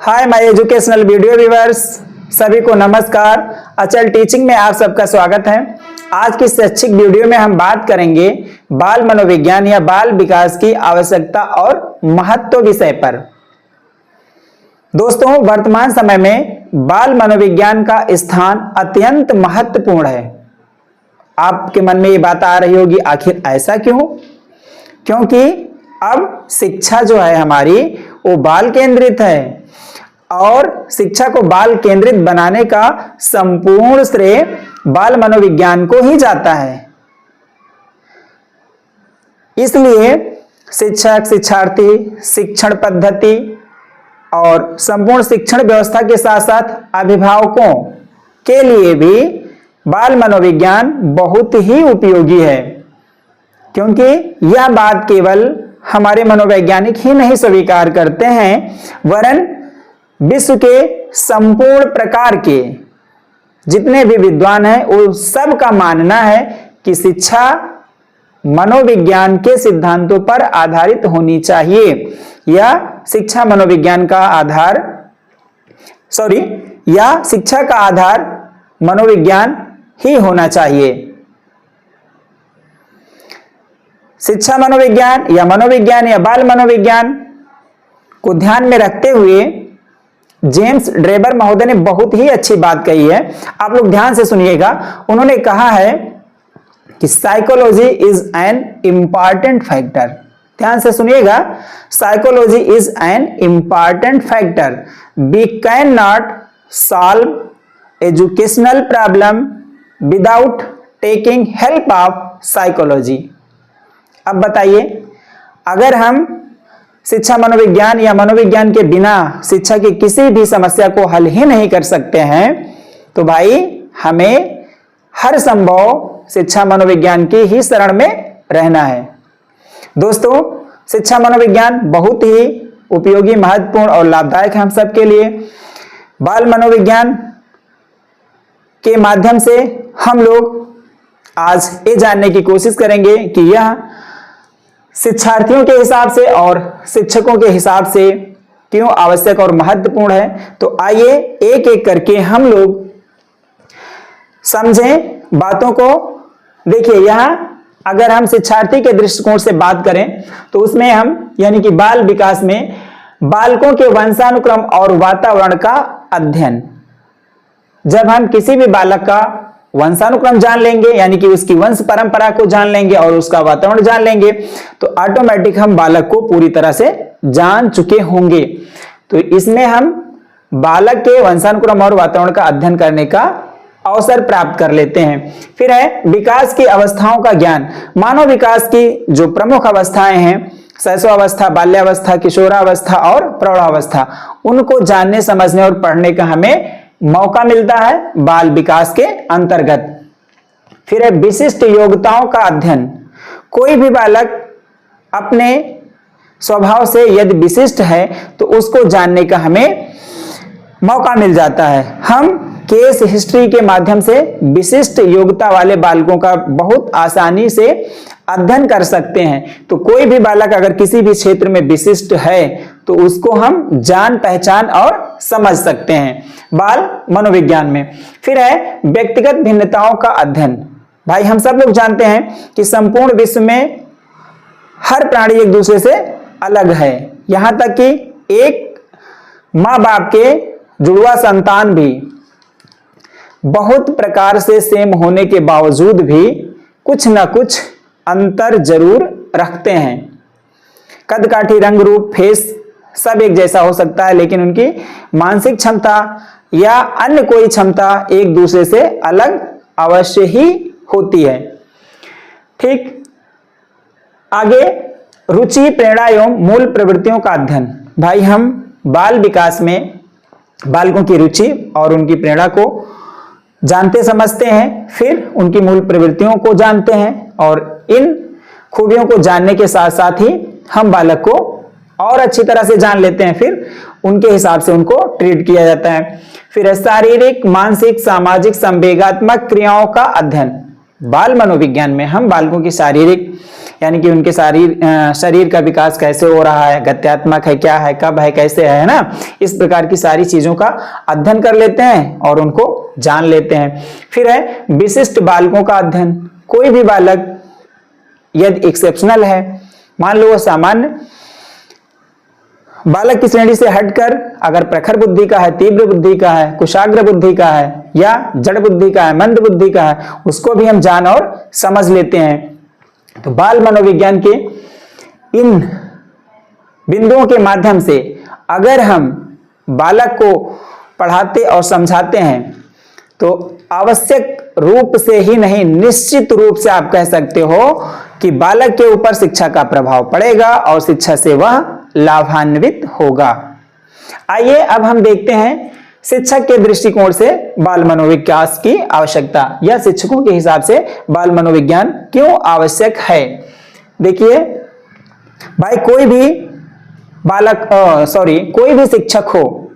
Hi my educational video viewers, सभी को नमस्कार। अचल टीचिंग में आप सबका स्वागत है। आज की शैक्षिक वीडियो में हम बात करेंगे बाल मनोविज्ञान या बाल विकास की आवश्यकता और महत्व विषय पर। दोस्तों, वर्तमान समय में बाल मनोविज्ञान का स्थान अत्यंत महत्वपूर्ण है। आपके मन में ये बात आ रही होगी, आखिर ऐसा क्यों? क्योंकि अब शिक्षा जो है हमारी वो बाल केंद्रित है और शिक्षा को बाल केंद्रित बनाने का संपूर्ण श्रेय बाल मनोविज्ञान को ही जाता है। इसलिए शिक्षक, शिक्षार्थी, शिक्षण पद्धति और संपूर्ण शिक्षण व्यवस्था के साथ साथ अभिभावकों के लिए भी बाल मनोविज्ञान बहुत ही उपयोगी है, क्योंकि यह बात केवल हमारे मनोवैज्ञानिक ही नहीं स्वीकार करते हैं, वरन विश्व के संपूर्ण प्रकार के जितने भी विद्वान हैं वो सब का मानना है कि शिक्षा मनोविज्ञान के सिद्धांतों पर आधारित होनी चाहिए या शिक्षा मनोविज्ञान का आधार या शिक्षा का आधार मनोविज्ञान ही होना चाहिए। शिक्षा मनोविज्ञान या बाल मनोविज्ञान को ध्यान में रखते हुए जेम्स ड्रेबर महोदय ने बहुत ही अच्छी बात कही है। आप लोग ध्यान से सुनिएगा। उन्होंने कहा है कि psychology is an important factor. ध्यान से सुनिएगा, psychology is an important factor. We can not solve educational problem without taking help of psychology. अब बताइए, अगर हम शिक्षा मनोविज्ञान या मनोविज्ञान के बिना शिक्षा की किसी भी समस्या को हल ही नहीं कर सकते हैं, तो भाई हमें हर संभव शिक्षा मनोविज्ञान की ही शरण में रहना है। दोस्तों, शिक्षा मनोविज्ञान बहुत ही उपयोगी, महत्वपूर्ण और लाभदायक है हम सबके लिए। बाल मनोविज्ञान के माध्यम से हम लोग आज ये जानने की कोशिश करेंगे कि यह शिक्षार्थियों के हिसाब से और शिक्षकों के हिसाब से क्यों आवश्यक और महत्वपूर्ण है। तो आइए एक एक करके हम लोग समझें बातों को। देखिए, यहां अगर हम शिक्षार्थी के दृष्टिकोण से बात करें तो उसमें हम यानी कि बाल विकास में बालकों के वंशानुक्रम और वातावरण का अध्ययन। जब हम किसी भी बालक का वंशानुक्रम जान लेंगे यानी कि उसकी वंश परंपरा को जान लेंगे और उसका वातावरण जान लेंगे, तो ऑटोमेटिक हम बालक को पूरी तरह से जान चुके होंगे। तो इसमें हम बालक के वंशानुक्रम और वातावरण का अध्ययन करने का अवसर प्राप्त कर लेते हैं। फिर है विकास की अवस्थाओं का ज्ञान। मानव विकास की जो प्रमुख अवस्थाएं हैं, शैशवावस्था, बाल्यावस्था, किशोरावस्था और प्रौढ़ावस्था, उनको जानने, समझने और पढ़ने का हमें मौका मिलता है बाल विकास के अंतर्गत। फिर है विशिष्ट योग्यताओं का अध्ययन। कोई भी बालक अपने स्वभाव से यदि विशिष्ट है तो उसको जानने का हमें मौका मिल जाता है। हम केस हिस्ट्री के माध्यम से विशिष्ट योग्यता वाले बालकों का बहुत आसानी से अध्ययन कर सकते हैं। तो कोई भी बालक अगर किसी भी क्षेत्र में विशिष्ट है तो उसको हम जान, पहचान और समझ सकते हैं बाल मनोविज्ञान में। फिर है व्यक्तिगत भिन्नताओं का अध्ययन। भाई हम सब लोग जानते हैं कि संपूर्ण विश्व में हर प्राणी एक दूसरे से अलग है। यहां तक कि एक माँ बाप के जुड़वा संतान भी बहुत प्रकार से सेम होने के बावजूद भी कुछ ना कुछ अंतर जरूर रखते हैं। कद काठी, रंग रूप, फेस सब एक जैसा हो सकता है, लेकिन उनकी मानसिक क्षमता या अन्य कोई क्षमता एक दूसरे से अलग अवश्य ही होती है। ठीक, आगे रुचि, प्रेरणा एवं मूल प्रवृत्तियों का अध्ययन। भाई हम बाल विकास में बालकों की रुचि और उनकी प्रेरणा को जानते समझते हैं, फिर उनकी मूल प्रवृत्तियों को जानते हैं और इन खूबियों को जानने के साथ साथ ही हम बालक को और अच्छी तरह से जान लेते हैं, फिर उनके हिसाब से उनको ट्रीट किया जाता है। फिर शारीरिक, मानसिक, सामाजिक, संवेगात्मक क्रियाओं का अध्ययन। बाल मनोविज्ञान में हम बालकों की शारीरिक यानी कि उनके शरीर का विकास कैसे हो रहा है, गत्यात्मक है, क्या है, कब है, कैसे है ना, इस प्रकार की सारी चीजों का अध्ययन कर लेते हैं और उनको जान लेते हैं। फिर है विशिष्ट बालकों का अध्ययन। कोई भी बालक यदि एक्सेप्शनल है, मान लो वो सामान्य बालक की श्रेणी से हटकर अगर प्रखर बुद्धि का है, तीव्र बुद्धि का है, कुशाग्र बुद्धि का है या जड़ बुद्धि का है, मंद बुद्धि का है, उसको भी हम जान और समझ लेते हैं। तो बाल मनोविज्ञान के इन बिंदुओं के माध्यम से अगर हम बालक को पढ़ाते और समझाते हैं तो आवश्यक रूप से ही नहीं, निश्चित रूप से आप कह सकते हो कि बालक के ऊपर शिक्षा का प्रभाव पड़ेगा और शिक्षा से वह लाभान्वित होगा। आइए अब हम देखते हैं शिक्षक के दृष्टिकोण से बाल मनोविकास की आवश्यकता या शिक्षकों के हिसाब से बाल मनोविज्ञान क्यों आवश्यक है। देखिए भाई, कोई भी शिक्षक हो,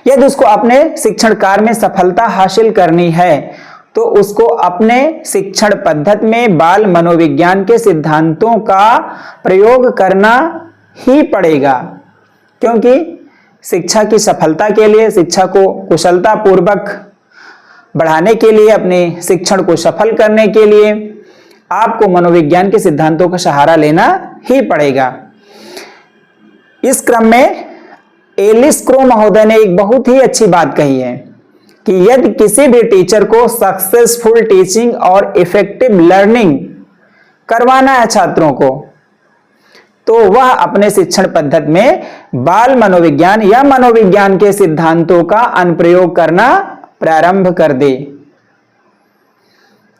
यदि उसको अपने शिक्षण कार्य में सफलता हासिल करनी है तो उसको अपने शिक्षण पद्धति में बाल मनोविज्ञान के सिद्धांतों का प्रयोग करना ही पड़ेगा, क्योंकि शिक्षा की सफलता के लिए, शिक्षा को कुशलता पूर्वक बढ़ाने के लिए, अपने शिक्षण को सफल करने के लिए आपको मनोविज्ञान के सिद्धांतों का सहारा लेना ही पड़ेगा। इस क्रम में एलिस क्रो महोदय ने एक बहुत ही अच्छी बात कही है कि यदि किसी भी टीचर को सक्सेसफुल टीचिंग और इफेक्टिव लर्निंग करवाना है छात्रों को, तो वह अपने शिक्षण पद्धति में बाल मनोविज्ञान या मनोविज्ञान के सिद्धांतों का अनुप्रयोग करना प्रारंभ कर दे।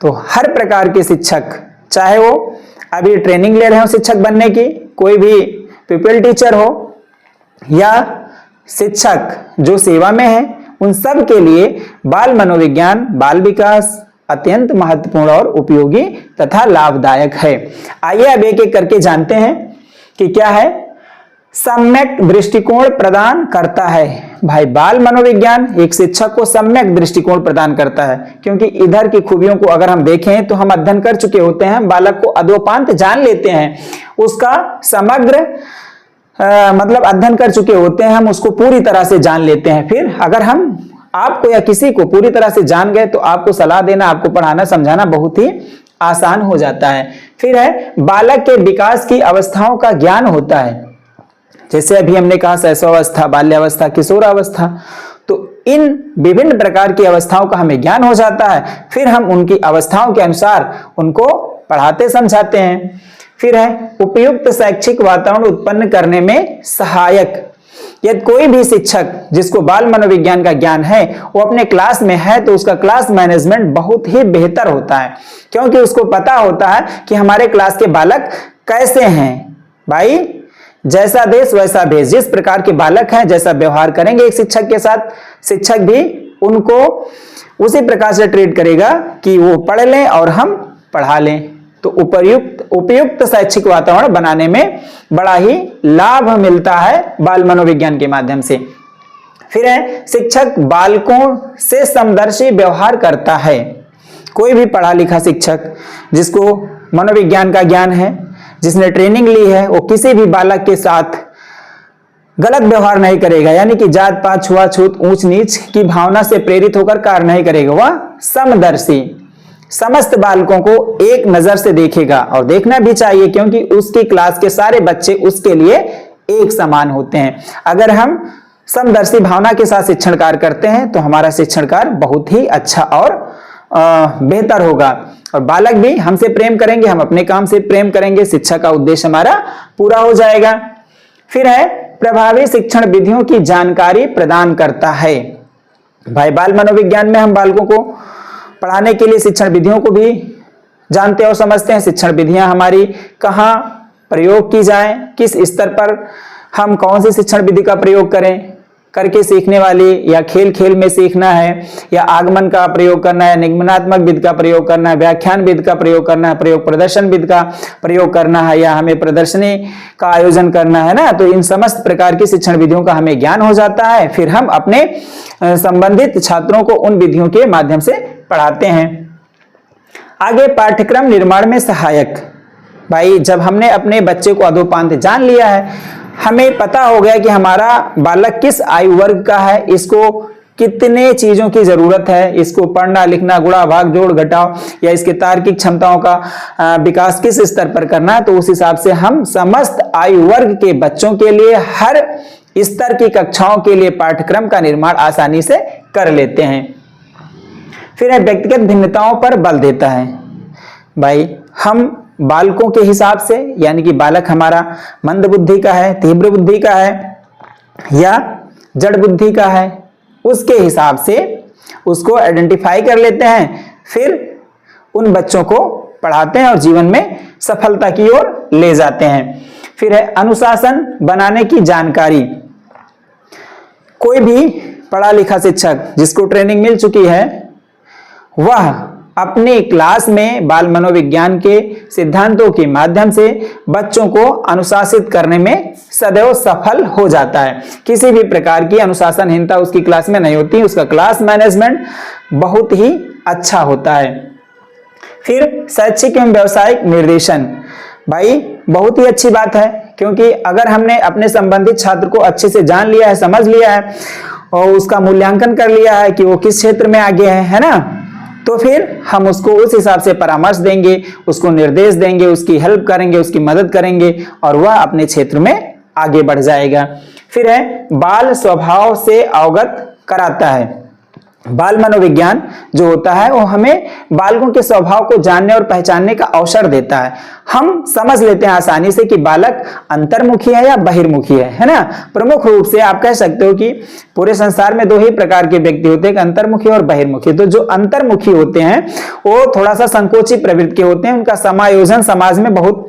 तो हर प्रकार के शिक्षक, चाहे वो अभी ट्रेनिंग ले रहे हो शिक्षक बनने की, कोई भी पीपल टीचर हो या शिक्षक जो सेवा में है, उन सब के लिए बाल मनोविज्ञान, बाल विकास अत्यंत महत्वपूर्ण और उपयोगी तथा लाभदायक है। आइए अब एक एक करके जानते हैं कि क्या है। सम्यक दृष्टिकोण प्रदान करता है। भाई, बाल मनोविज्ञान एक शिक्षक को सम्यक दृष्टिकोण प्रदान करता है, क्योंकि इधर की खूबियों को अगर हम देखें तो हम अध्ययन कर चुके होते हैं, बालक को अधोपांत जान लेते हैं, उसका समग्र मतलब अध्ययन कर चुके होते हैं, हम उसको पूरी तरह से जान लेते हैं। फिर अगर हम आपको या किसी को पूरी तरह से जान गए तो आपको सलाह देना, आपको पढ़ाना समझाना बहुत ही आसान हो जाता है। फिर है बालक के विकास की अवस्थाओं का ज्ञान होता है। जैसे अभी हमने कहा शैशवावस्था, बाल्यावस्था, किशोरावस्था, तो इन विभिन्न प्रकार की अवस्थाओं का हमें ज्ञान हो जाता है। फिर हम उनकी अवस्थाओं के अनुसार उनको पढ़ाते समझाते हैं। फिर है उपयुक्त शैक्षिक वातावरण उत्पन्न करने में सहायक। यदि कोई भी शिक्षक जिसको बाल मनोविज्ञान का ज्ञान है वो अपने क्लास में है तो उसका क्लास मैनेजमेंट बहुत ही बेहतर होता है, क्योंकि उसको पता होता है कि हमारे क्लास के बालक कैसे हैं। भाई, जैसा देश वैसा भेष, जिस प्रकार के बालक हैं, जैसा व्यवहार करेंगे एक शिक्षक के साथ, शिक्षक भी उनको उसी प्रकार से ट्रीट करेगा कि वो पढ़ लें और हम पढ़ा लें। तो उपयुक्त शैक्षिक वातावरण बनाने में बड़ा ही लाभ मिलता है बाल मनोविज्ञान के माध्यम से। फिर है शिक्षक बालकों से समदर्शी व्यवहार करता है। कोई भी पढ़ा लिखा शिक्षक जिसको मनोविज्ञान का ज्ञान है, जिसने ट्रेनिंग ली है, वो किसी भी बालक के साथ गलत व्यवहार नहीं करेगा, यानी कि जात पात, छुआछूत, ऊंच नीच की भावना से प्रेरित होकर कार्य नहीं करेगा। वह समदर्शी समस्त बालकों को एक नजर से देखेगा, और देखना भी चाहिए, क्योंकि उसकी क्लास के सारे बच्चे उसके लिए एक समान होते हैं। अगर हम समदर्शी भावना के साथ शिक्षण कार्य करते हैं तो हमारा शिक्षण कार्य बहुत ही अच्छा और बेहतर होगा, और बालक भी हमसे प्रेम करेंगे, हम अपने काम से प्रेम करेंगे, शिक्षा का उद्देश्य हमारा पूरा हो जाएगा। फिर है प्रभावी शिक्षण विधियों की जानकारी प्रदान करता है। भाई, बाल मनोविज्ञान में हम बालकों को पढ़ाने के लिए शिक्षण विधियों को भी जानते और समझते हैं। शिक्षण विधियां हमारी कहाँ प्रयोग की जाएं, किस स्तर पर हम कौन सी शिक्षण विधि का प्रयोग करें, करके सीखने वाली या खेल खेल में सीखना है, या आगमन का प्रयोग करना है, निगमनात्मक विधि का प्रयोग करना है, व्याख्यान विधि का प्रयोग करना है, प्रयोग प्रदर्शन विधि का प्रयोग करना है, या हमें प्रदर्शनी का आयोजन करना है ना। तो इन समस्त प्रकार की शिक्षण विधियों का हमें ज्ञान हो जाता है। फिर हम अपने संबंधित छात्रों को उन विधियों के माध्यम से पढ़ाते हैं। आगे पाठ्यक्रम निर्माण में सहायक। भाई जब हमने अपने बच्चे को अधोपांत जान लिया है, हमें पता हो गया कि हमारा बालक किस आयु वर्ग का है, इसको कितने चीजों की जरूरत है, इसको पढ़ना लिखना, गुणा भाग जोड़ घटाव या इसके तार्किक क्षमताओं का विकास किस स्तर पर करना है, तो उस हिसाब से हम समस्त आयु वर्ग के बच्चों के लिए हर स्तर की कक्षाओं के लिए पाठ्यक्रम का निर्माण आसानी से कर लेते हैं। फिर है व्यक्तिगत भिन्नताओं पर बल देता है। भाई हम बालकों के हिसाब से, यानी कि बालक हमारा मंद बुद्धि का है, तीव्र बुद्धि का है या जड़ बुद्धि का है, उसके हिसाब से उसको आइडेंटिफाई कर लेते हैं, फिर उन बच्चों को पढ़ाते हैं और जीवन में सफलता की ओर ले जाते हैं। फिर है अनुशासन बनाने की जानकारी। कोई भी पढ़ा लिखा शिक्षक जिसको ट्रेनिंग मिल चुकी है, वह अपने क्लास में बाल मनोविज्ञान के सिद्धांतों के माध्यम से बच्चों को अनुशासित करने में सदैव सफल हो जाता है। किसी भी प्रकार की अनुशासनहीनता उसकी क्लास में नहीं होती, उसका क्लास मैनेजमेंट बहुत ही अच्छा होता है। फिर शैक्षिक एवं व्यावसायिक निर्देशन। भाई बहुत ही अच्छी बात है, क्योंकि अगर हमने अपने संबंधित छात्र को अच्छे से जान लिया है, समझ लिया है और उसका मूल्यांकन कर लिया है कि वो किस क्षेत्र में आगे है ना, तो फिर हम उसको उस हिसाब से परामर्श देंगे, उसको निर्देश देंगे, उसकी हेल्प करेंगे, उसकी मदद करेंगे और वह अपने क्षेत्र में आगे बढ़ जाएगा। फिर है बाल स्वभाव से अवगत कराता है। बाल मनोविज्ञान जो होता है वो हमें बालकों के स्वभाव को जानने और पहचानने का अवसर देता है। हम समझ लेते हैं आसानी से कि बालक अंतर्मुखी है या बहिर्मुखी है ना। प्रमुख रूप से आप कह सकते हो कि पूरे संसार में दो ही प्रकार के व्यक्ति होते हैं, अंतर्मुखी और बहिर्मुखी। तो जो अंतर्मुखी होते हैं वो थोड़ा सा संकोची प्रवृत्ति के होते हैं, उनका समायोजन समाज में बहुत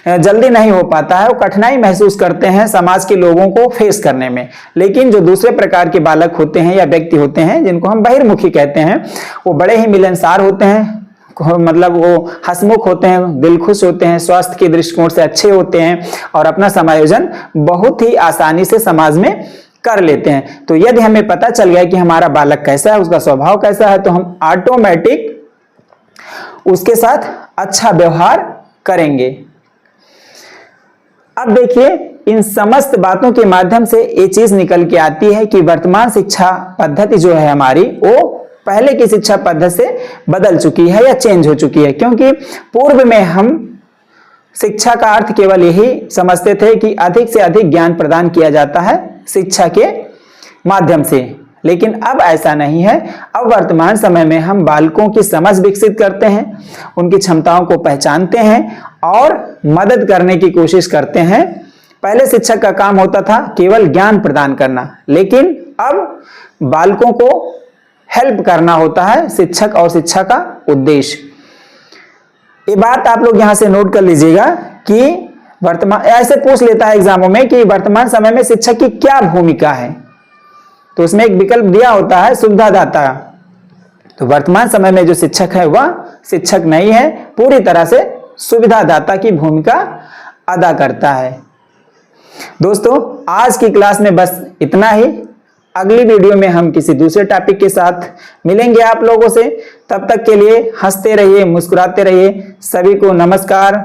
जल्दी नहीं हो पाता है, वो कठिनाई महसूस करते हैं समाज के लोगों को फेस करने में। लेकिन जो दूसरे प्रकार के बालक होते हैं या व्यक्ति होते हैं जिनको हम बहिर्मुखी कहते हैं, वो बड़े ही मिलनसार होते हैं, मतलब वो हंसमुख होते हैं, दिल खुश होते हैं, स्वास्थ्य के दृष्टिकोण से अच्छे होते हैं और अपना समायोजन बहुत ही आसानी से समाज में कर लेते हैं। तो यदि हमें पता चल गया कि हमारा बालक कैसा है, उसका स्वभाव कैसा है, तो हम ऑटोमेटिक उसके साथ अच्छा व्यवहार करेंगे। अब देखिए, इन समस्त बातों के माध्यम से ये चीज निकल के आती है कि वर्तमान शिक्षा पद्धति जो है हमारी, वो पहले की शिक्षा पद्धति से बदल चुकी है या चेंज हो चुकी है। क्योंकि पूर्व में हम शिक्षा का अर्थ केवल यही समझते थे कि अधिक से अधिक ज्ञान प्रदान किया जाता है शिक्षा के माध्यम से, लेकिन अब ऐसा नहीं है। अब वर्तमान समय में हम बालकों की समझ विकसित करते हैं, उनकी क्षमताओं को पहचानते हैं और मदद करने की कोशिश करते हैं। पहले शिक्षक का काम होता था केवल ज्ञान प्रदान करना, लेकिन अब बालकों को हेल्प करना होता है शिक्षक और शिक्षा का उद्देश्य। ये बात आप लोग यहां से नोट कर लीजिएगा कि वर्तमान ऐसे पूछ लेता है एग्जामों में कि वर्तमान समय में शिक्षक की क्या भूमिका है, तो उसमें एक विकल्प दिया होता है सुविधादाता। तो वर्तमान समय में जो शिक्षक है वह शिक्षक नहीं है, पूरी तरह से सुविधादाता की भूमिका अदा करता है। दोस्तों आज की क्लास में बस इतना ही। अगली वीडियो में हम किसी दूसरे टॉपिक के साथ मिलेंगे आप लोगों से। तब तक के लिए हंसते रहिए, मुस्कुराते रहिए। सभी को नमस्कार।